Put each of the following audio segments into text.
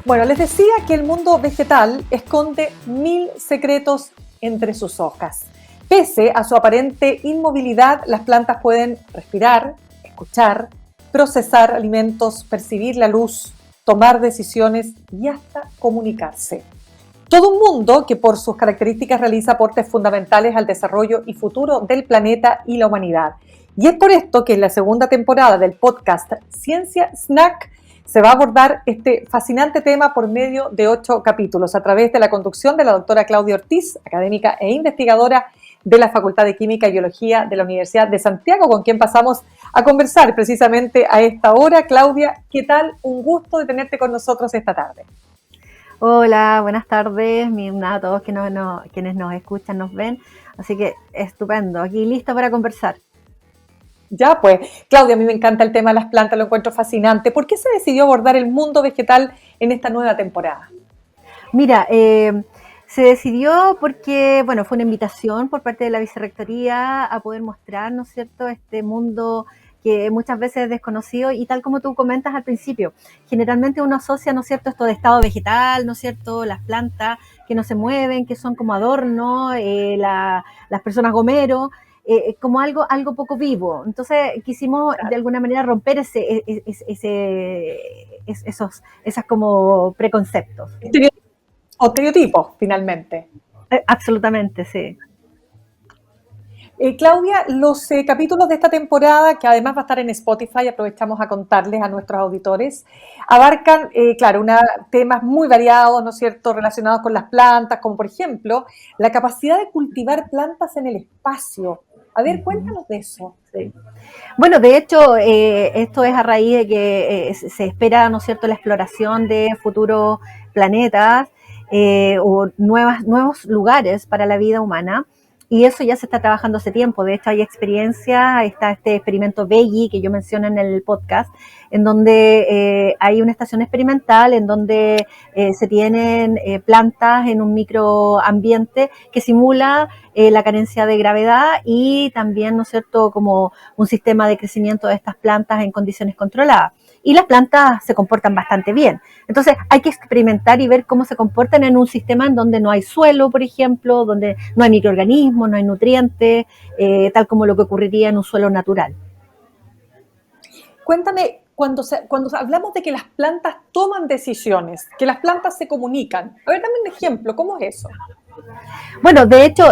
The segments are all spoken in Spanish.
Bueno, les decía que el mundo vegetal esconde 1000 secretos entre sus hojas. Pese a su aparente inmovilidad, las plantas pueden respirar, escuchar, procesar alimentos, percibir la luz, tomar decisiones y hasta comunicarse. Todo un mundo que por sus características realiza aportes fundamentales al desarrollo y futuro del planeta y la humanidad. Y es por esto que en la segunda temporada del podcast Ciencia Snack se va a abordar este fascinante tema por medio de 8 capítulos a través de la conducción de la doctora Claudia Ortiz, académica e investigadora de la Facultad de Química y Biología de la Universidad de Santiago, con quien pasamos a conversar precisamente a esta hora. Claudia, ¿qué tal? Un gusto de tenerte con nosotros esta tarde. Hola, buenas tardes, Mirna, a todos quienes nos escuchan, nos ven. Así que estupendo, aquí listo para conversar. Ya, pues, Claudia, a mí me encanta el tema de las plantas, lo encuentro fascinante. ¿Por qué se decidió abordar el mundo vegetal en esta nueva temporada? Mira, se decidió porque, bueno, fue una invitación por parte de la Vicerrectoría a poder mostrar, ¿no es cierto?, este mundo que muchas veces es desconocido y tal como tú comentas al principio, generalmente uno asocia, ¿no es cierto?, esto de estado vegetal, ¿no es cierto?, las plantas que no se mueven, que son como adorno, las personas gomero, como algo poco vivo. Entonces quisimos de alguna manera romper esos como preconceptos. O estereotipos, finalmente. Absolutamente, sí. Claudia, los capítulos de esta temporada, que además va a estar en Spotify, aprovechamos a contarles a nuestros auditores, abarcan, claro, temas muy variados, ¿no es cierto?, relacionados con las plantas, como por ejemplo, la capacidad de cultivar plantas en el espacio. A ver, cuéntanos de eso. Sí. Bueno, de hecho, esto es a raíz de que se espera, ¿no es cierto?, la exploración de futuros planetas o nuevos lugares para la vida humana. Y eso ya se está trabajando hace tiempo. De hecho, hay experiencias, está este experimento Veggie que yo menciono en el podcast, en donde hay una estación experimental en donde se tienen plantas en un microambiente que simula la carencia de gravedad y también, ¿no es cierto?, como un sistema de crecimiento de estas plantas en condiciones controladas. Y las plantas se comportan bastante bien. Entonces hay que experimentar y ver cómo se comportan en un sistema en donde no hay suelo, por ejemplo, donde no hay microorganismos, no hay nutrientes, tal como lo que ocurriría en un suelo natural. Cuéntame, cuando hablamos de que las plantas toman decisiones, que las plantas se comunican, a ver, dame un ejemplo, ¿cómo es eso? Bueno, de hecho,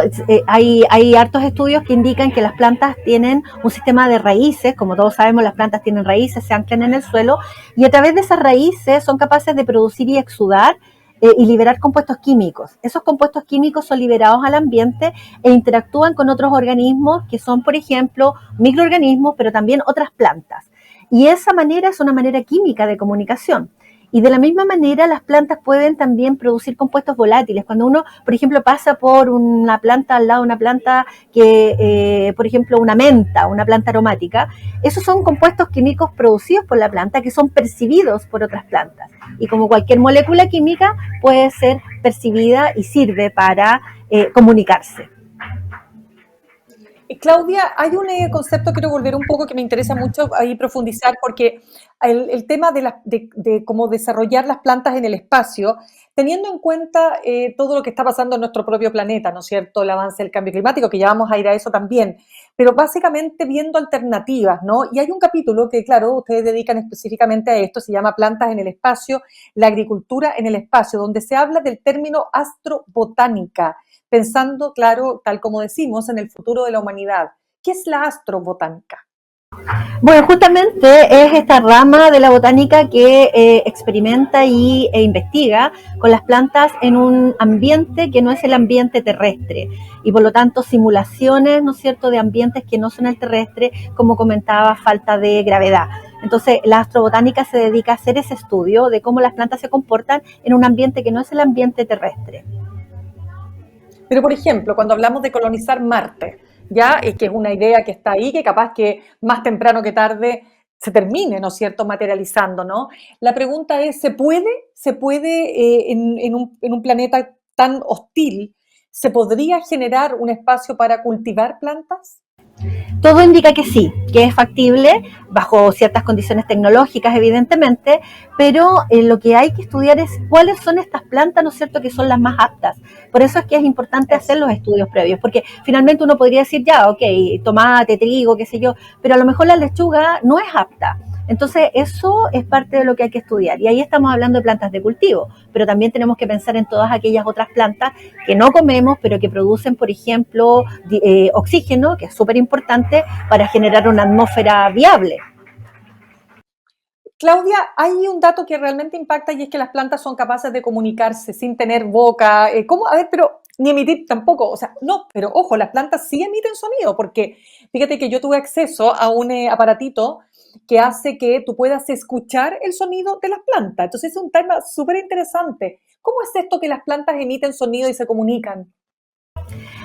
hay hartos estudios que indican que las plantas tienen un sistema de raíces, como todos sabemos, las plantas tienen raíces, se anclan en el suelo, y a través de esas raíces son capaces de producir y exudar y liberar compuestos químicos. Esos compuestos químicos son liberados al ambiente e interactúan con otros organismos que son, por ejemplo, microorganismos, pero también otras plantas. Y esa manera es una manera química de comunicación. Y de la misma manera las plantas pueden también producir compuestos volátiles. Cuando uno, por ejemplo, pasa por una planta al lado de una planta que, por ejemplo, una menta, una planta aromática, esos son compuestos químicos producidos por la planta que son percibidos por otras plantas. Y como cualquier molécula química puede ser percibida y sirve para comunicarse. Claudia, hay un concepto, quiero volver un poco, que me interesa mucho ahí profundizar, porque el tema de cómo desarrollar las plantas en el espacio, teniendo en cuenta todo lo que está pasando en nuestro propio planeta, ¿no es cierto?, el avance del cambio climático, que ya vamos a ir a eso también, pero básicamente viendo alternativas, ¿no? Y hay un capítulo que, claro, ustedes dedican específicamente a esto, se llama Plantas en el espacio, la agricultura en el espacio, donde se habla del término astrobotánica, pensando, claro, tal como decimos, en el futuro de la humanidad. ¿Qué es la astrobotánica? Bueno, justamente es esta rama de la botánica que experimenta e investiga con las plantas en un ambiente que no es el ambiente terrestre y por lo tanto simulaciones, ¿no es cierto?, de ambientes que no son el terrestre, como comentaba, falta de gravedad. Entonces, la astrobotánica se dedica a hacer ese estudio de cómo las plantas se comportan en un ambiente que no es el ambiente terrestre. Pero, por ejemplo, cuando hablamos de colonizar Marte, ya es que es una idea que está ahí, que capaz que más temprano que tarde se termine, ¿no es cierto?, materializando, ¿no? La pregunta es, ¿se puede en un planeta tan hostil, se podría generar un espacio para cultivar plantas? Todo indica que sí, que es factible bajo ciertas condiciones tecnológicas, evidentemente, pero lo que hay que estudiar es cuáles son estas plantas, ¿no es cierto?, que son las más aptas. Por eso es que es importante hacer Eso. los estudios previos, porque finalmente uno podría decir, ya, ok, tomate, trigo, qué sé yo, pero a lo mejor la lechuga no es apta. Entonces, eso es parte de lo que hay que estudiar. Y ahí estamos hablando de plantas de cultivo, pero también tenemos que pensar en todas aquellas otras plantas que no comemos, pero que producen, por ejemplo, oxígeno, que es súper importante para generar una atmósfera viable. Claudia, hay un dato que realmente impacta y es que las plantas son capaces de comunicarse sin tener boca. ¿Cómo? A ver, pero ni emitir tampoco. O sea, no, pero ojo, las plantas sí emiten sonido porque fíjate que yo tuve acceso a un aparatito que hace que tú puedas escuchar el sonido de las plantas. Entonces es un tema súper interesante. ¿Cómo es esto que las plantas emiten sonido y se comunican?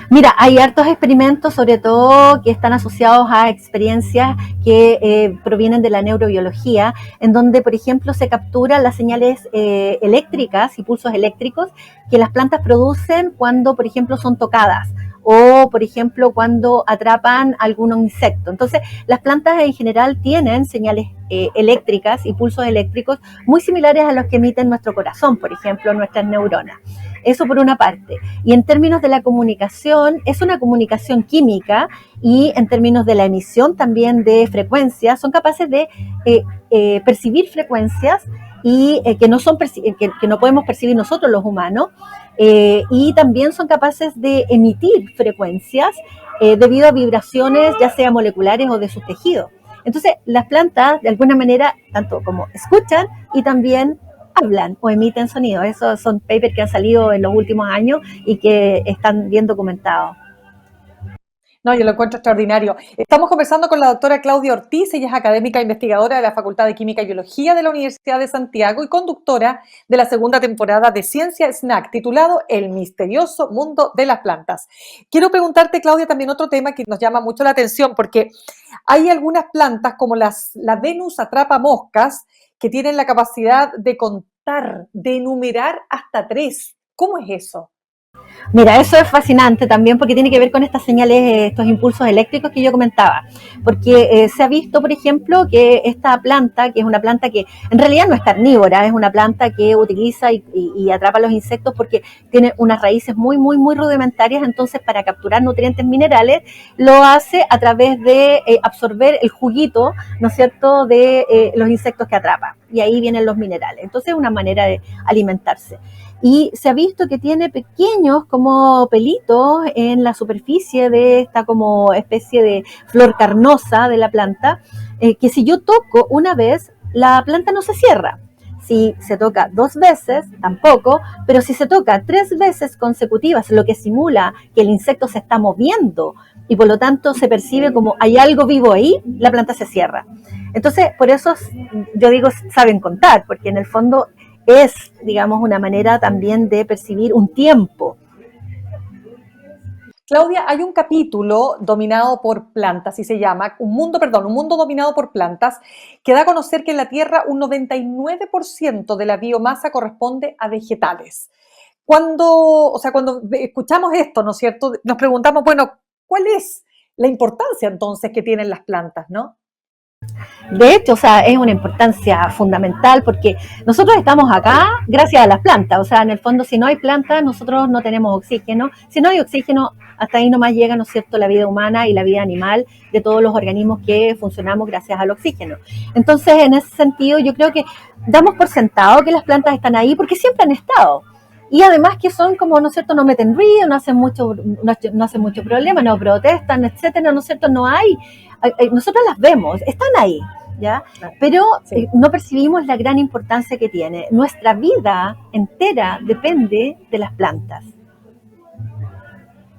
Mira, hay hartos experimentos, sobre todo que están asociados a experiencias que provienen de la neurobiología, en donde, por ejemplo, se capturan las señales eléctricas y pulsos eléctricos que las plantas producen cuando, por ejemplo, son tocadas o, por ejemplo, cuando atrapan algún insecto. Entonces, las plantas en general tienen señales eléctricas y pulsos eléctricos muy similares a los que emiten nuestro corazón, por ejemplo, nuestras neuronas. Eso por una parte. Y en términos de la comunicación, es una comunicación química y en términos de la emisión también de frecuencias, son capaces de percibir frecuencias y que no podemos percibir nosotros los humanos, y también son capaces de emitir frecuencias debido a vibraciones ya sea moleculares o de sus tejidos. Entonces, las plantas, de alguna manera, tanto como escuchan y también hablan o emiten sonido. Esos son papers que han salido en los últimos años y que están bien documentados. No, yo lo encuentro extraordinario. Estamos conversando con la doctora Claudia Ortiz, ella es académica e investigadora de la Facultad de Química y Biología de la Universidad de Santiago y conductora de la segunda temporada de Ciencia Snack, titulado El misterioso mundo de las plantas. Quiero preguntarte, Claudia, también otro tema que nos llama mucho la atención, porque hay algunas plantas, como la Venus atrapa moscas, que tienen la capacidad de contar, de enumerar hasta 3. ¿Cómo es eso? Mira, eso es fascinante también porque tiene que ver con estas señales, estos impulsos eléctricos que yo comentaba. Porque se ha visto, por ejemplo, que esta planta, que es una planta que en realidad no es carnívora, es una planta que utiliza y atrapa los insectos porque tiene unas raíces muy, muy, muy rudimentarias. Entonces, para capturar nutrientes minerales, lo hace a través de absorber el juguito, ¿no es cierto?, de los insectos que atrapa. Y ahí vienen los minerales. Entonces, es una manera de alimentarse. Y se ha visto que tiene pequeños como pelitos en la superficie de esta como especie de flor carnosa de la planta, que si yo toco una vez, la planta no se cierra. Si se toca 2 veces, tampoco, pero si se toca 3 veces consecutivas, lo que simula que el insecto se está moviendo y por lo tanto se percibe como hay algo vivo ahí, la planta se cierra. Entonces, por eso yo digo, saben contar, porque en el fondo es, digamos, una manera también de percibir un tiempo. Claudia, hay un capítulo dominado por plantas y se llama un mundo dominado por plantas, que da a conocer que en la Tierra un 99% de la biomasa corresponde a vegetales. Cuando escuchamos esto, ¿no es cierto? Nos preguntamos, bueno, ¿cuál es la importancia entonces que tienen las plantas, no? De hecho, o sea, es una importancia fundamental porque nosotros estamos acá gracias a las plantas. O sea, en el fondo, si no hay plantas, nosotros no tenemos oxígeno. Si no hay oxígeno, hasta ahí nomás llega, ¿no es cierto?, la vida humana y la vida animal de todos los organismos que funcionamos gracias al oxígeno. Entonces, en ese sentido, yo creo que damos por sentado que las plantas están ahí porque siempre han estado. Y además que son como, ¿no es cierto?, no meten ruido, no hacen mucho problema, no protestan, etcétera, ¿no es cierto? No hay, nosotros las vemos, están ahí, ¿ya? Pero Sí. no percibimos la gran importancia que tiene. Nuestra vida entera depende de las plantas.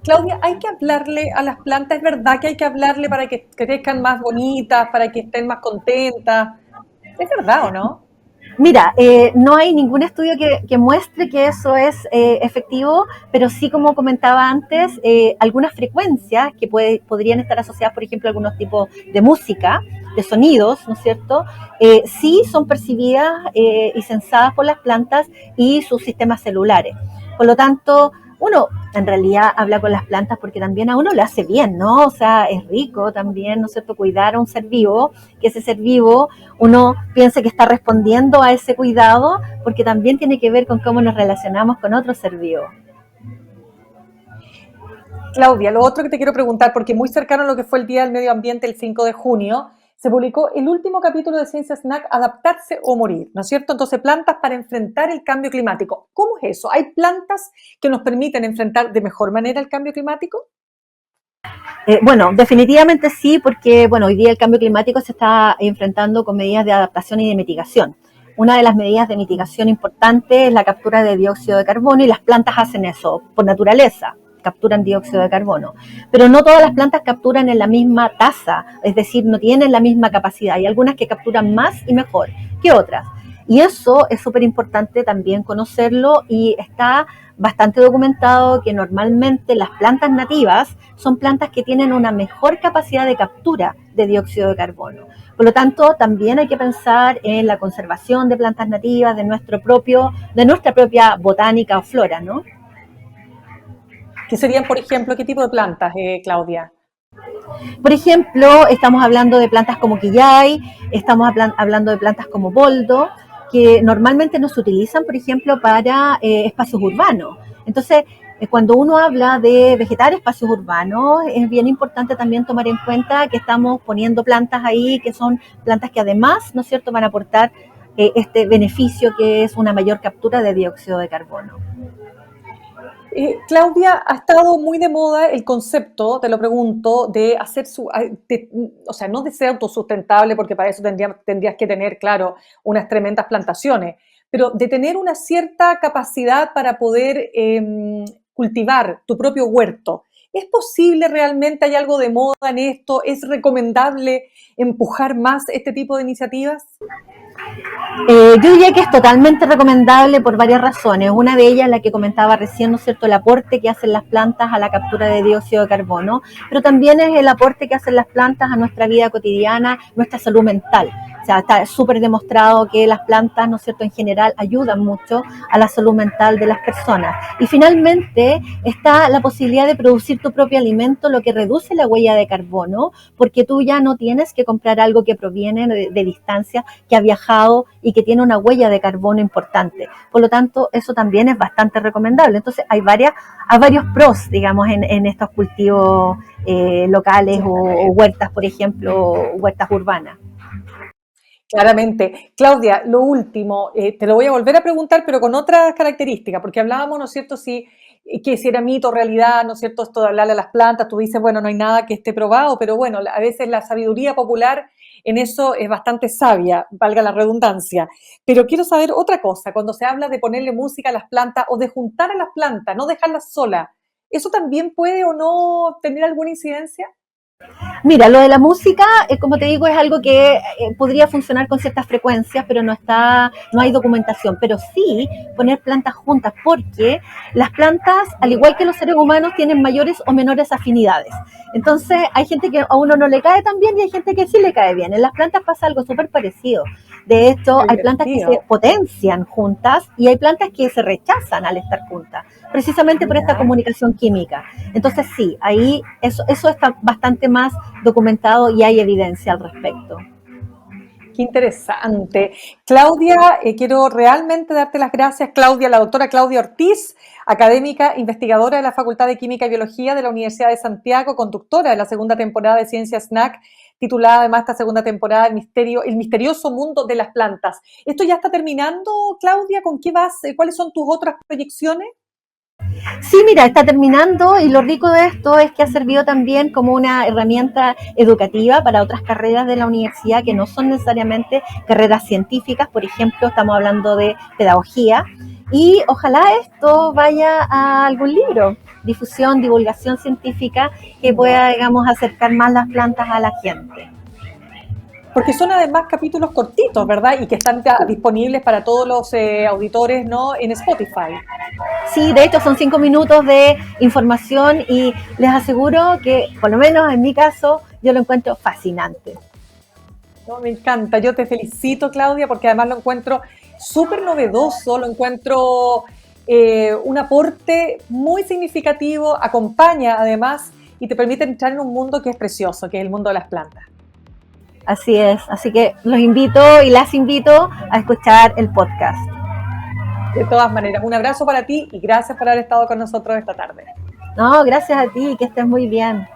Claudia, hay que hablarle a las plantas, es verdad que hay que hablarle para que crezcan más bonitas, para que estén más contentas. ¿Es verdad o no? Mira, no hay ningún estudio que muestre que eso es efectivo, pero sí, como comentaba antes, algunas frecuencias que podrían estar asociadas, por ejemplo, a algunos tipos de música, de sonidos, ¿no es cierto? Sí son percibidas y sensadas por las plantas y sus sistemas celulares. Por lo tanto, uno en realidad habla con las plantas porque también a uno le hace bien, ¿no? O sea, es rico también, ¿no es cierto?, cuidar a un ser vivo, que ese ser vivo uno piense que está respondiendo a ese cuidado, porque también tiene que ver con cómo nos relacionamos con otro ser vivo. Claudia, lo otro que te quiero preguntar, porque muy cercano a lo que fue el Día del Medio Ambiente, el 5 de junio, se publicó el último capítulo de Ciencia Snack, Adaptarse o Morir, ¿no es cierto? Entonces, plantas para enfrentar el cambio climático. ¿Cómo es eso? ¿Hay plantas que nos permiten enfrentar de mejor manera el cambio climático? Bueno, definitivamente sí, porque bueno, hoy día el cambio climático se está enfrentando con medidas de adaptación y de mitigación. Una de las medidas de mitigación importante es la captura de dióxido de carbono y las plantas hacen eso por naturaleza, capturan dióxido de carbono. Pero no todas las plantas capturan en la misma tasa, es decir, no tienen la misma capacidad. Hay algunas que capturan más y mejor que otras. Y eso es súper importante también conocerlo y está bastante documentado que normalmente las plantas nativas son plantas que tienen una mejor capacidad de captura de dióxido de carbono. Por lo tanto, también hay que pensar en la conservación de plantas nativas, de nuestra propia botánica o flora, ¿no? ¿Qué serían, por ejemplo, qué tipo de plantas, Claudia? Por ejemplo, estamos hablando de plantas como quillay, estamos hablando de plantas como boldo, que normalmente no se utilizan, por ejemplo, para espacios urbanos. Entonces, cuando uno habla de vegetar espacios urbanos, es bien importante también tomar en cuenta que estamos poniendo plantas ahí, que son plantas que además, ¿no es cierto?, van a aportar este beneficio que es una mayor captura de dióxido de carbono. Claudia, ha estado muy de moda el concepto, te lo pregunto, de hacer o sea, no de ser autosustentable, porque para eso tendrías que tener, claro, unas tremendas plantaciones, pero de tener una cierta capacidad para poder cultivar tu propio huerto. ¿Es posible realmente? ¿Hay algo de moda en esto? ¿Es recomendable empujar más este tipo de iniciativas? Yo diría que es totalmente recomendable por varias razones. Una de ellas, la que comentaba recién, ¿no es cierto?, el aporte que hacen las plantas a la captura de dióxido de carbono, pero también es el aporte que hacen las plantas a nuestra vida cotidiana, nuestra salud mental. O sea, está súper demostrado que las plantas, ¿no es cierto?, en general ayudan mucho a la salud mental de las personas. Y finalmente está la posibilidad de producir tu propio alimento, lo que reduce la huella de carbono, porque tú ya no tienes que comprar algo que proviene de distancia, que ha viajado y que tiene una huella de carbono importante. Por lo tanto, eso también es bastante recomendable. Entonces, hay varios pros, digamos, en estos cultivos locales o huertas, por ejemplo, huertas urbanas. Claramente. Claudia, lo último, te lo voy a volver a preguntar, pero con otras características, porque hablábamos, ¿no es cierto?, que si era mito o realidad, ¿no es cierto?, esto de hablarle a las plantas, tú dices, bueno, no hay nada que esté probado, pero bueno, a veces la sabiduría popular en eso es bastante sabia, valga la redundancia. Pero quiero saber otra cosa, cuando se habla de ponerle música a las plantas o de juntar a las plantas, no dejarlas solas, ¿eso también puede o no tener alguna incidencia? Mira, lo de la música, como te digo, es algo que podría funcionar con ciertas frecuencias, pero no hay documentación. Pero sí poner plantas juntas, porque las plantas, al igual que los seres humanos, tienen mayores o menores afinidades. Entonces, hay gente que a uno no le cae tan bien y hay gente que sí le cae bien. En las plantas pasa algo súper parecido. De hecho, Qué hay plantas que se divertido. potencian juntas y hay plantas que se rechazan al estar juntas, precisamente por esta Mira. comunicación química. Entonces, sí, ahí eso está bastante más documentado y hay evidencia al respecto. Qué interesante. Claudia, quiero realmente darte las gracias, Claudia, la doctora Claudia Ortiz, académica, investigadora de la Facultad de Química y Biología de la Universidad de Santiago, conductora de la segunda temporada de Ciencia Snack, titulada además esta segunda temporada El misterioso mundo de las plantas. ¿Esto ya está terminando, Claudia? ¿Con qué vas? ¿Cuáles son tus otras proyecciones? Sí, mira, está terminando y lo rico de esto es que ha servido también como una herramienta educativa para otras carreras de la universidad que no son necesariamente carreras científicas. Por ejemplo, estamos hablando de pedagogía y ojalá esto vaya a algún libro, difusión, divulgación científica que pueda, digamos, acercar más las plantas a la gente. Porque son además capítulos cortitos, ¿verdad? Y que están disponibles para todos los auditores, ¿no? En Spotify. Sí, de hecho son 5 minutos de información y les aseguro que, por lo menos en mi caso, yo lo encuentro fascinante. No, me encanta, yo te felicito, Claudia, porque además lo encuentro súper novedoso, lo encuentro un aporte muy significativo, acompaña además y te permite entrar en un mundo que es precioso, que es el mundo de las plantas. Así es, así que los invito y las invito a escuchar el podcast. De todas maneras, un abrazo para ti y gracias por haber estado con nosotros esta tarde. No, gracias a ti, que estés muy bien.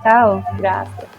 Chao. Gracias.